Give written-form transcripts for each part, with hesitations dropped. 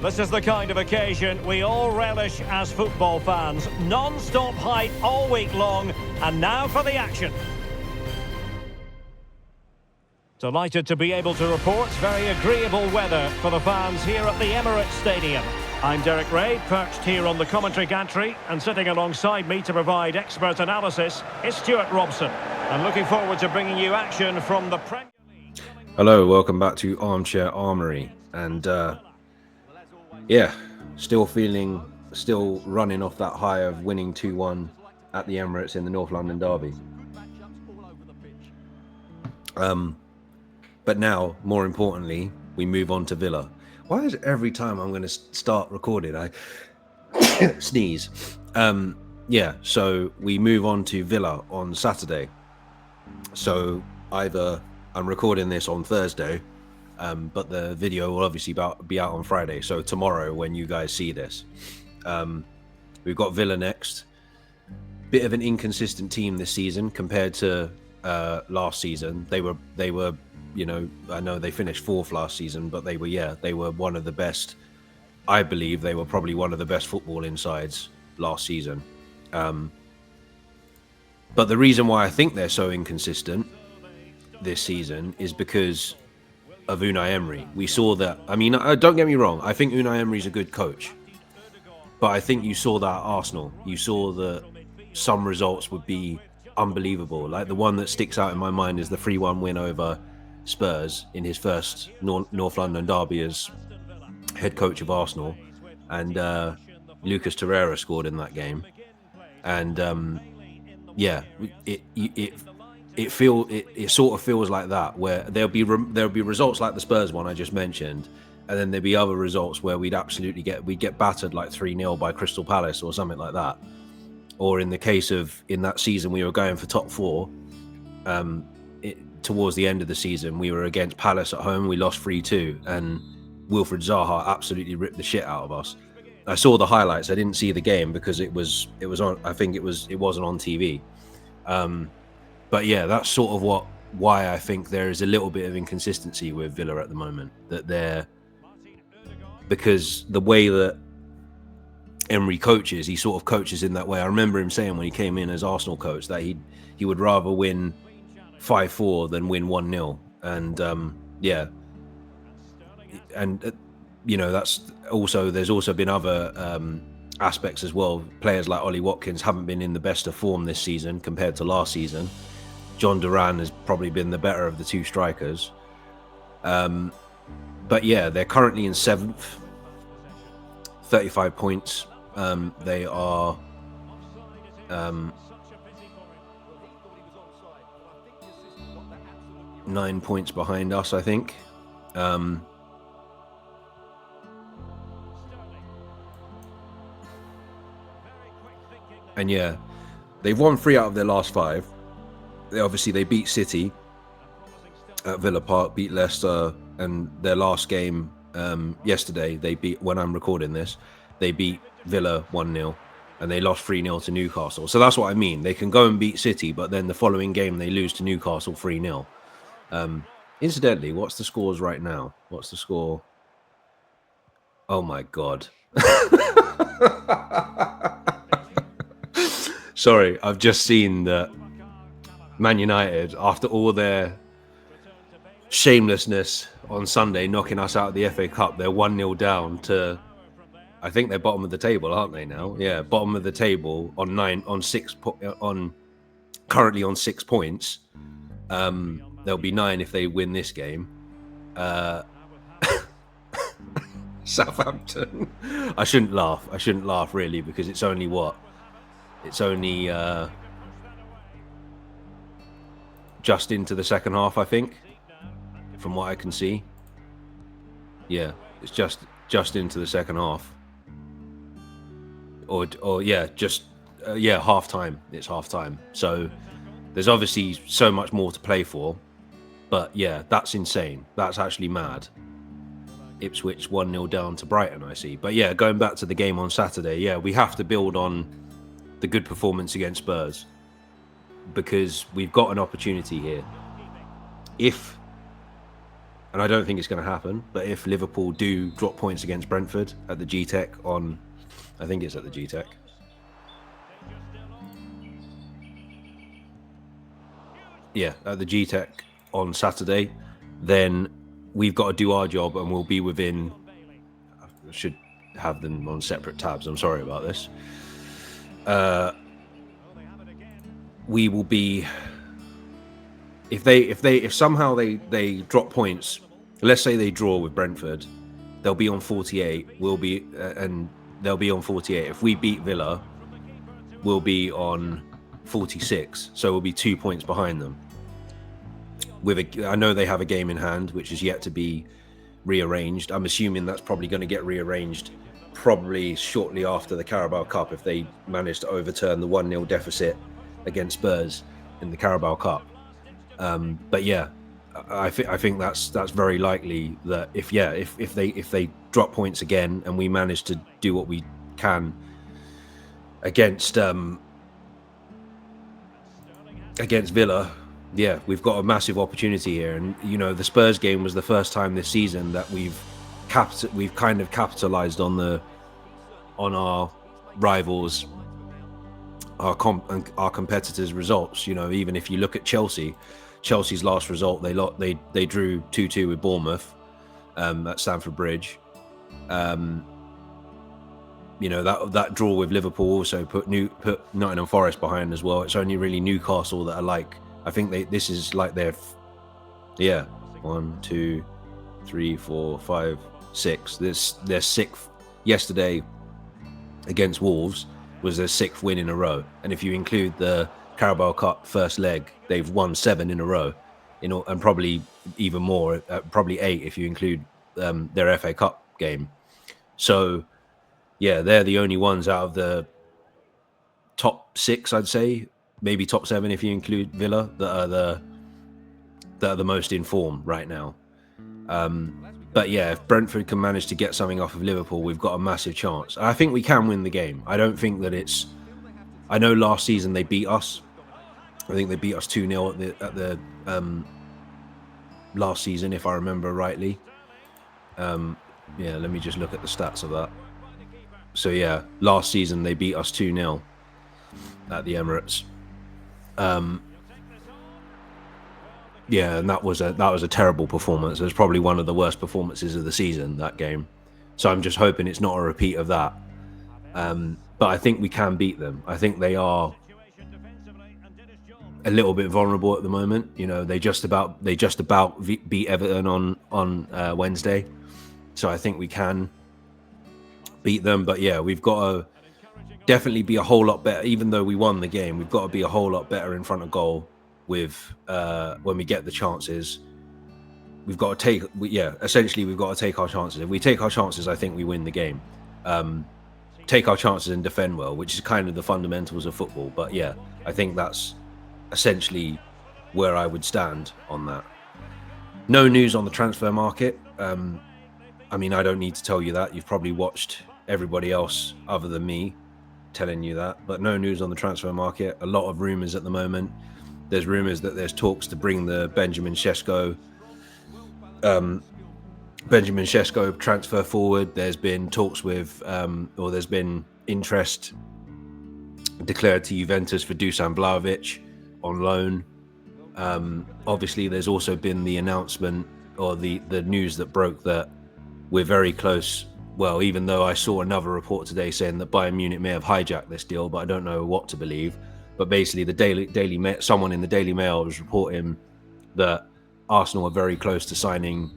This is the kind of occasion we all relish as football fans. Non-stop hype all week long, and now for the action. Delighted to be able to report very agreeable weather for the fans here at the Emirates Stadium. I'm Derek Ray, perched here on the commentary gantry, and sitting alongside me to provide expert analysis is Stuart Robson. I'm looking forward to bringing you action from the Premier League. Hello, welcome back to Armchair Armory, and still running off that high of winning 2-1 at the Emirates in the North London derby. But now, more importantly, we move on to Villa. Why is it every time I'm going to start recording, I sneeze? So we move on to Villa on Saturday. So either I'm recording this on Thursday, but the video will obviously be out on Friday. So tomorrow when you guys see this. We've got Villa next. Bit of an inconsistent team this season compared to last season. They were, I know they finished fourth last season, but they were one of the best. I believe they were probably one of the best footballing sides last season. But the reason why I think they're so inconsistent this season is because of Unai Emery. We saw that. I mean, don't get me wrong. I think Unai Emery's a good coach, but I think you saw that at Arsenal. You saw that some results would be unbelievable. Like the one that sticks out in my mind is the 3-1 win over Spurs in his first North London derby as head coach of Arsenal, and Lucas Torreira scored in that game. And it sort of feels like that, where there'll be results like the Spurs one I just mentioned, and then there'll be other results where we'd get battered like 3-0 by Crystal Palace or something like that. Or in the case of in that season we were going for top four, towards the end of the season we were against Palace at home, we lost 3-2, and Wilfried Zaha absolutely ripped the shit out of us. I saw the highlights. I didn't see the game because it was on. I think it wasn't on TV. But yeah, that's sort of why I think there is a little bit of inconsistency with Villa at the moment. Because the way that Emery coaches, he sort of coaches in that way. I remember him saying when he came in as Arsenal coach that he would rather win 5-4 than win 1-0. And that's also, there's also been other aspects as well. Players like Ollie Watkins haven't been in the best of form this season compared to last season. John Duran has probably been the better of the two strikers. But yeah, they're currently in 7th, 35 points. They are 9 points behind us, I think. And yeah, they've won 3 out of their last 5. They beat City at Villa Park, beat Leicester, and their last game yesterday, when I'm recording this, they beat Villa 1-0, and they lost 3-0 to Newcastle. So that's what I mean. They can go and beat City, but then the following game they lose to Newcastle 3-0. Incidentally, what's the scores right now? What's the score? Oh my God. Sorry, I've just seen that Man United, after all their shamelessness on Sunday, knocking us out of the FA Cup, they're 1-0 down to, I think they're bottom of the table, aren't they now? Yeah, bottom of the table currently on 6 points. There'll be 9 if they win this game. Southampton. I shouldn't laugh really, because it's only just into the second half, I think, from what I can see. Yeah, it's just into the second half. Half time. It's half time. So there's obviously so much more to play for. But yeah, that's insane. That's actually mad. Ipswich 1-0 down to Brighton, I see. But yeah, going back to the game on Saturday, yeah, we have to build on the good performance against Spurs, because we've got an opportunity here. If and I don't think it's going to happen, but if Liverpool do drop points against Brentford at the G-Tech on, I think it's at the G-Tech. Yeah, at the G-Tech on Saturday, then we've got to do our job and we'll be within, I should have them on separate tabs, I'm sorry about this. We will be, if somehow they drop points, let's say they draw with Brentford, they'll be on 48. We'll be and they'll be on 48. If we beat Villa, we'll be on 46. So we'll be 2 points behind them. I know they have a game in hand which is yet to be rearranged. I'm assuming that's probably going to get rearranged probably shortly after the Carabao Cup if they manage to overturn the 1-0 deficit against Spurs in the Carabao Cup. But yeah, I think that's very likely that if they drop points again and we manage to do what we can against Villa, yeah, we've got a massive opportunity here. And you know, the Spurs game was the first time this season that we've kind of capitalized on our rivals, our competitors' results. You know, even if you look at Chelsea's last result, they drew 2-2 with Bournemouth at Stamford Bridge. You know, that draw with Liverpool also put Nottingham Forest behind as well. It's only really Newcastle that are like, I think this is like their 1, 2, 3, 4, 5, 6. This their 6th yesterday against Wolves was their 6th win in a row, and if you include the Carabao Cup first leg, they've won 7 in a row, and probably even more, probably 8 if you include their FA Cup game. So yeah, they're the only ones out of the top 6, I'd say, maybe top 7 if you include Villa, that are the most in form right now. But yeah, if Brentford can manage to get something off of Liverpool, we've got a massive chance. I think we can win the game. I don't think that it's... I know last season they beat us. I think they beat us 2-0 at the last season, if I remember rightly. Yeah, let me just look at the stats of that. So yeah, last season they beat us 2-0 at the Emirates. Yeah, and that was a terrible performance. It was probably one of the worst performances of the season, that game. So I'm just hoping it's not a repeat of that. But I think we can beat them. I think they are a little bit vulnerable at the moment. You know, they just about beat Everton on Wednesday. So I think we can beat them. But yeah, we've got to definitely be a whole lot better. Even though we won the game, we've got to be a whole lot better in front of goal with when we get the chances. We've got to essentially we've got to take our chances. If we take our chances, I think we win the game. Take our chances and defend well, which is kind of the fundamentals of football. But yeah, I think that's essentially where I would stand on that. No news on the transfer market. I mean, I don't need to tell you that. You've probably watched everybody else other than me telling you that. But no news on the transfer market. A lot of rumours at the moment. There's rumours that there's talks to bring the Benjamin Sesko transfer forward. There's been talks with, or there's been interest declared to Juventus for Dusan Vlahovic on loan. Obviously, there's also been the announcement or the news that broke that we're very close. Well, even though I saw another report today saying that Bayern Munich may have hijacked this deal, but I don't know what to believe. But basically, someone in the Daily Mail was reporting that Arsenal are very close to signing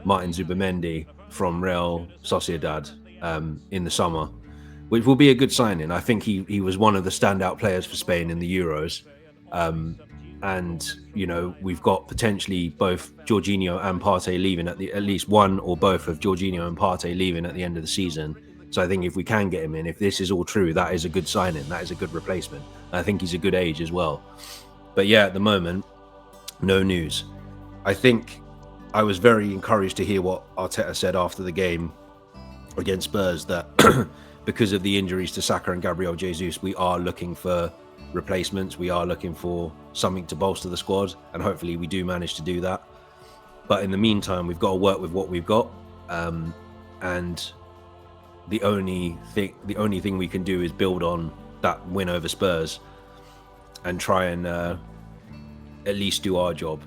Martin Zubimendi from Real Sociedad in the summer, which will be a good signing. I think he was one of the standout players for Spain in the Euros. And, you know, we've got potentially both Jorginho and Partey leaving at least one or both of Jorginho and Partey leaving at the end of the season. So I think if we can get him in, if this is all true, that is a good signing. That is a good replacement. I think he's a good age as well. But yeah, at the moment, no news. I think I was very encouraged to hear what Arteta said after the game against Spurs, that because of the injuries to Saka and Gabriel Jesus, we are looking for replacements. We are looking for something to bolster the squad, and hopefully we do manage to do that. But in the meantime, we've got to work with what we've got, and the only thing we can do is build on that win over Spurs and try and at least do our job.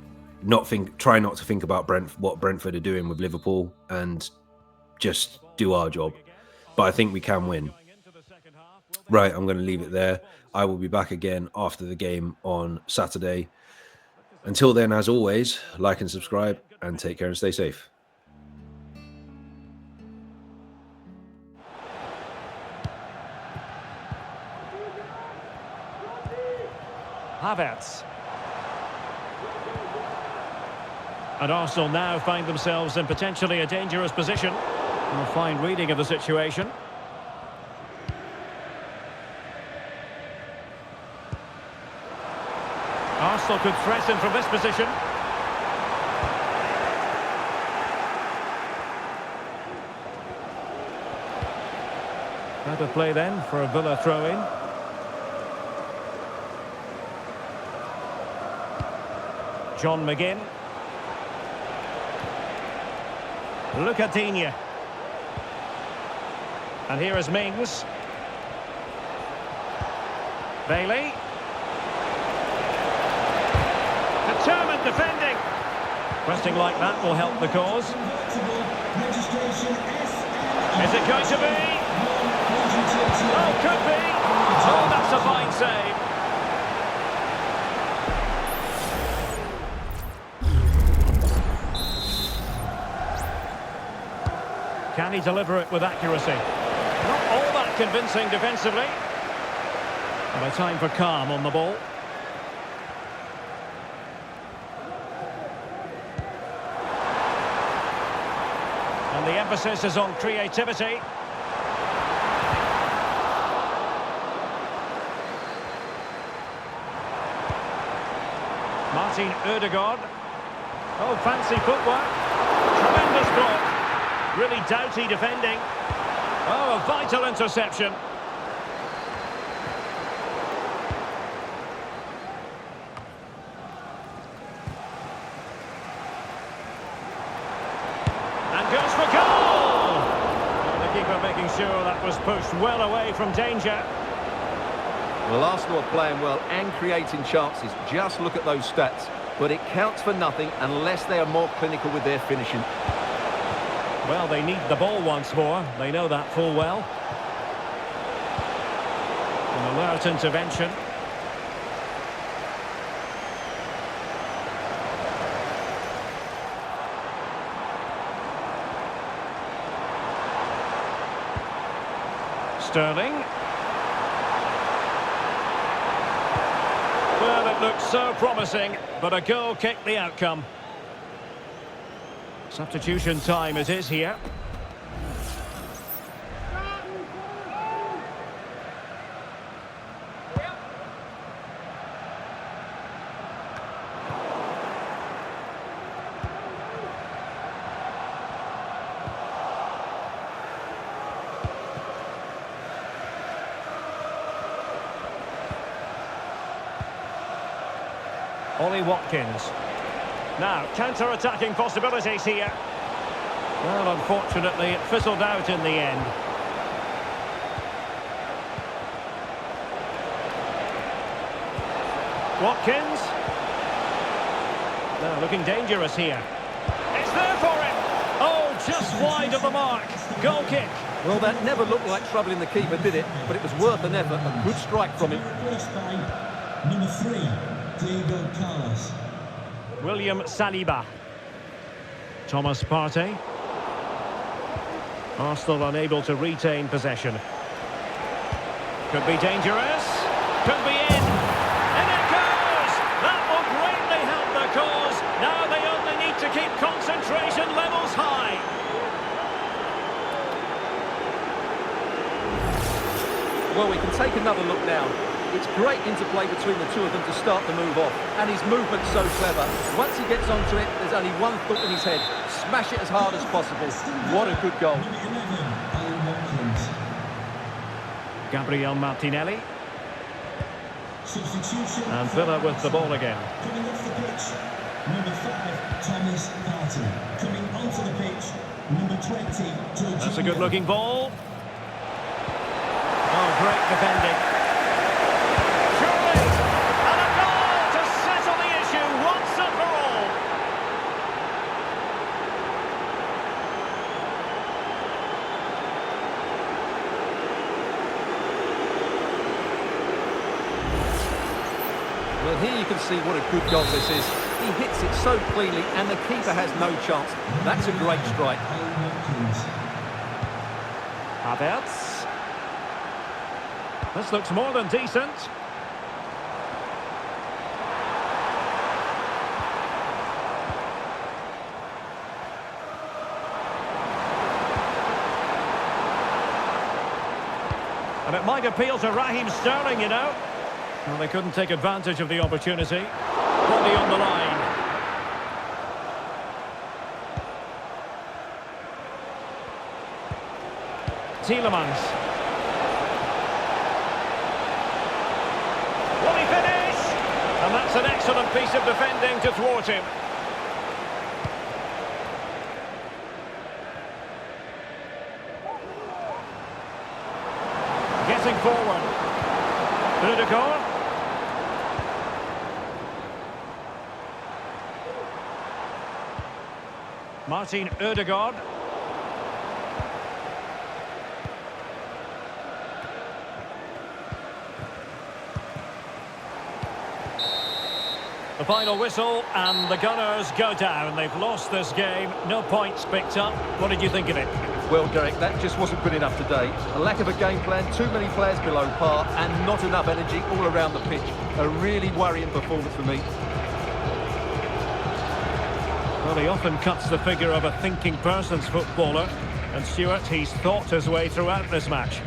Try not to think about what Brentford are doing with Liverpool, and just do our job. But I think we can win. Right, I'm going to leave it there. I will be back again after the game on Saturday. Until then, as always, like and subscribe, and take care and stay safe. Havertz. And Arsenal now find themselves in potentially a dangerous position. A fine reading of the situation. Arsenal could threaten from this position. Out of play then for a Villa throw-in. John McGinn. Lucadinha. And here is Mings. Bailey. Determined defending. Pressing like that will help the cause. Is it going to be? Oh, could be. Oh, that's a fine save. Can he deliver it with accuracy? Not all that convincing defensively. And a time for calm on the ball. And the emphasis is on creativity. Martin Ødegaard. Oh, fancy footwork. Tremendous block. Really doughty defending. Oh, a vital interception. And goes for goal! And the keeper making sure that was pushed well away from danger. Well, Arsenal are playing well and creating chances. Just look at those stats. But it counts for nothing unless they are more clinical with their finishing. Well, they need the ball once more. They know that full well. An alert intervention. Sterling. Well, it looks so promising, but a goal kicked the outcome. Substitution time it is here. Ollie Watkins. Now, counter-attacking possibilities here. Well, unfortunately, it fizzled out in the end. Watkins. Now, looking dangerous here. It's there for him! Oh, just wide of the mark. Goal kick. Well, that never looked like trouble in the keeper, did it? But it was worth an effort. A good strike from him. Number 3, Diego Carlos. William Saliba. Thomas Partey. Arsenal unable to retain possession. Could be dangerous. Could be in. And it goes! That will greatly help the cause. Now they only need to keep concentration levels high. Well, we can take another look now. It's great interplay between the two of them to start the move off. And his movement's so clever. Once he gets onto it, there's only one thought in his head. Smash it as hard as possible. What a good goal. Gabriel Martinelli. Substitution. And Villa with the ball again. Coming off the pitch. Number 5, Thomas Partey. Coming onto the pitch, number 20, Jorginho. That's a good-looking ball. Oh, great defending. Surely! And a goal to settle the issue once and for all. Well, here you can see what a good goal this is. He hits it so cleanly and the keeper has no chance. That's a great strike. Havertz. This looks more than decent. And it might appeal to Raheem Sterling, you know. Well, they couldn't take advantage of the opportunity. Body on the line. Tielemans. Will he finish? And that's an excellent piece of defending to thwart him. Getting forward. Ødegaard. Martin Ødegaard. The final whistle and the Gunners go down. They've lost this game. No points picked up. What did you think of it? Well, Derek, that just wasn't good enough today. A lack of a game plan, too many players below par, and not enough energy all around the pitch. A really worrying performance for me. Well, he often cuts the figure of a thinking person's footballer. And Stuart, he's thought his way throughout this match.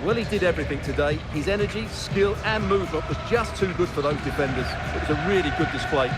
Well, he did everything today. His energy, skill and movement was just too good for those defenders. It was a really good display.